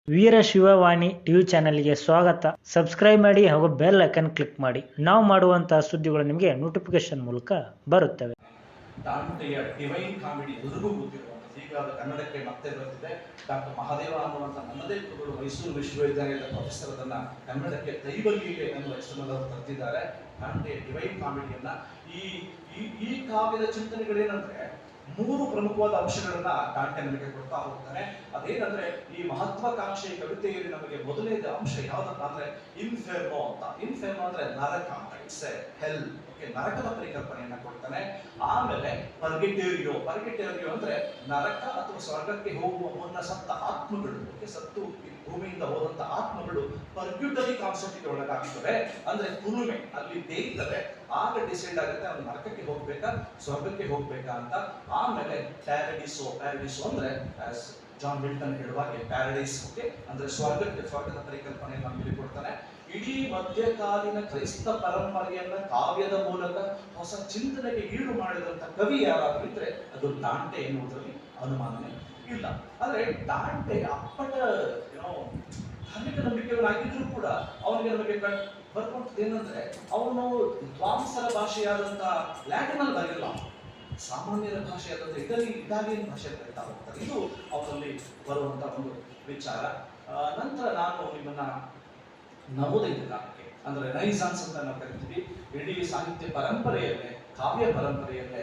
ವೀರಶಿವವಾಣಿ TV ಚಾನೆಲ್ಗೆ ಸ್ವಾಗತ. Subscribe ಮಾಡಿ ಹಾಗೂ ಬೆಲ್ ಐಕನ್ ಕ್ಲಿಕ್ ಮಾಡಿ. ನಾವು ಮಾಡುವಂತಹ ಸುದ್ದಿಗಳು ನಿಮಗೆ ನೋಟಿಫಿಕೇಶನ್ ಮೂಲಕ ಬರುತ್ತವೆ. ದಾಂಟೆಯ ಡಿವೈನ್ ಕಾಮಿಡಿ ಎಲ್ರಿಗೂ ಗೊತ್ತಿರುವಂಥದ್ದು. ಈಗ ಅದು ಕನ್ನಡಕ್ಕೆ ಮತ್ತೆ ಬರ್ತಿದೆ. ಡಾಕ್ಟರ್ ಮಹಾದೇವ ಅನ್ನುವಂಥ ನನ್ನದೇ ಗುರುಗಳು ಮೈಸೂರು ವಿಶ್ವವಿದ್ಯಾಲಯದ ಪ್ರೊಫೆಸರ್ ಅದನ್ನ ಕನ್ನಡಕ್ಕೆ ದೈವಲೀಲೆ ಅನ್ನುವ ಹೆಸರಿನಲ್ಲಿ ಬರ್ತಿದ್ದಾರೆ. ದಾಂಟೆಯ ಡಿವೈನ್ ಕಾಮಿಡಿಯನ್ನ ಈ ಕಾವ್ಯದ ಚಿಂತನೆಗಳೇನಂದ್ರೆ ಮೂರು ಪ್ರಮುಖವಾದ ಅಂಶಗಳನ್ನ ದಾಂಟೆ ನಮಗೆ ಕೊಡ್ತಾ ಹೋಗ್ತಾನೆ. ಅದೇನಂದ್ರೆ ಈ ಮಹತ್ವಾಕಾಂಕ್ಷೆ ಕವಿತೆಯಲ್ಲಿ ನಮಗೆ ಮೊದಲನೇದ ಅಂಶ ಯಾವ್ದಪ್ಪ ಅಂದ್ರೆ ಇನ್ಫೆರ್ನೋ ಅಂತ. ಇನ್ಫೆರ್ನೋ ಅಂದ್ರೆ ನರಕ ಅಂತ, ಇಟ್ಸ್ ಎ ಹೆಲ್. ನರಕದ ಪರಿಕಲ್ಪನೆಯನ್ನ ಕೊಡ್ತಾನೆ. ಆಮೇಲೆ ಪರ್ಗೆಟೇರಿಯೋ ಅಂದ್ರೆ ನರಕ ಅಥವಾ ಸ್ವರ್ಗಕ್ಕೆ ಹೋಗುವ ಮುನ್ನ ಸತ್ತ ಆತ್ಮಗಳು, ಸತ್ತು ಭೂಮಿಯಿಂದ ಹೋದಂತ ಆತ್ಮಗಳು ಪರ್ಗ್ಯೂಟರಿ ಕಾನ್ಸೆಪ್ಟ್ಗೆ ಒಳಗಾಗ್ತವೆ. ಅಂದ್ರೆ ಕುಲುಮೆ ಅಲ್ಲಿ ಬೇಯ್ತವೆ. ಆಗ ಡಿಸೈಡ್ ಆಗುತ್ತೆ ಅವ್ನು ನರಕಕ್ಕೆ ಹೋಗ್ಬೇಕಾ ಸ್ವರ್ಗಕ್ಕೆ ಹೋಗ್ಬೇಕಾ ಅಂತ. ಆಮೇಲೆ ಪ್ಯಾರಡಿಸೋ ಅಂದ್ರೆ ಜಾನ್ ಮಿಲ್ಟನ್ ಹೇಳುವಾಗೆ ಪ್ಯಾರಡೈಸ್ ಅಂದ್ರೆ ಸ್ವರ್ಗದ ಪರಿಕಲ್ಪನೆ ನಮಗೆ ಕೊಡ್ತಾನೆ. ಇಡೀ ಮಧ್ಯಕಾಲೀನ ಕ್ರೈಸ್ತ ಪರಂಪರೆಯನ್ನ ಕಾವ್ಯದ ಮೂಲಕ ಹೊಸ ಚಿಂತನೆಗೆ ಈಡು ಮಾಡಿದಂತ ಕವಿ ಯಾರಾದ್ರೂ ಇದ್ರೆ ಅದು ದಾಂಟೆ ಎನ್ನುವುದರಲ್ಲಿ ಅನುಮಾನನೇ ಇಲ್ಲ. ಆದ್ರೆ ದಾಂಟೆ ಅಪ್ಪಟ ಧಾರ್ಮಿಕ ನಂಬಿಕೆಗಳಾಗಿದ್ರು ಕೂಡ ಅವನಿಗೆ ನಮಗೆ ಬರ್ಕೊಂಡೇನಂದ್ರೆ ಅವನು ದ್ವಾಂಸರ ಭಾಷೆಯಾದಂತ ಲ್ಯಾಟಿನ್ ಅಲ್ಲಿ ಬರೆಯಲ್ಲ, ಸಾಮಾನ್ಯರ ಭಾಷೆಯಾದಂತ ಇಟಾಲಿಯನ್ ಭಾಷೆ ಬರೀತಾ ಹೋಗ್ತಾರೆ. ಇದು ಅವರಲ್ಲಿ ಬರುವಂತ ಒಂದು ವಿಚಾರ. ನಂತರ ನಾನು ನಿಮ್ಮನ್ನ ನವೋದಯ ಕಾಲಕ್ಕೆ ಅಂದ್ರೆ ರೈಸಾನ್ಸ್ ಅಂತ ನಾವು ಕರಿತೀವಿ. ಇಡೀ ಸಾಹಿತ್ಯ ಪರಂಪರೆಯಲ್ಲೇ ಕಾವ್ಯ ಪರಂಪರೆಯಲ್ಲೇ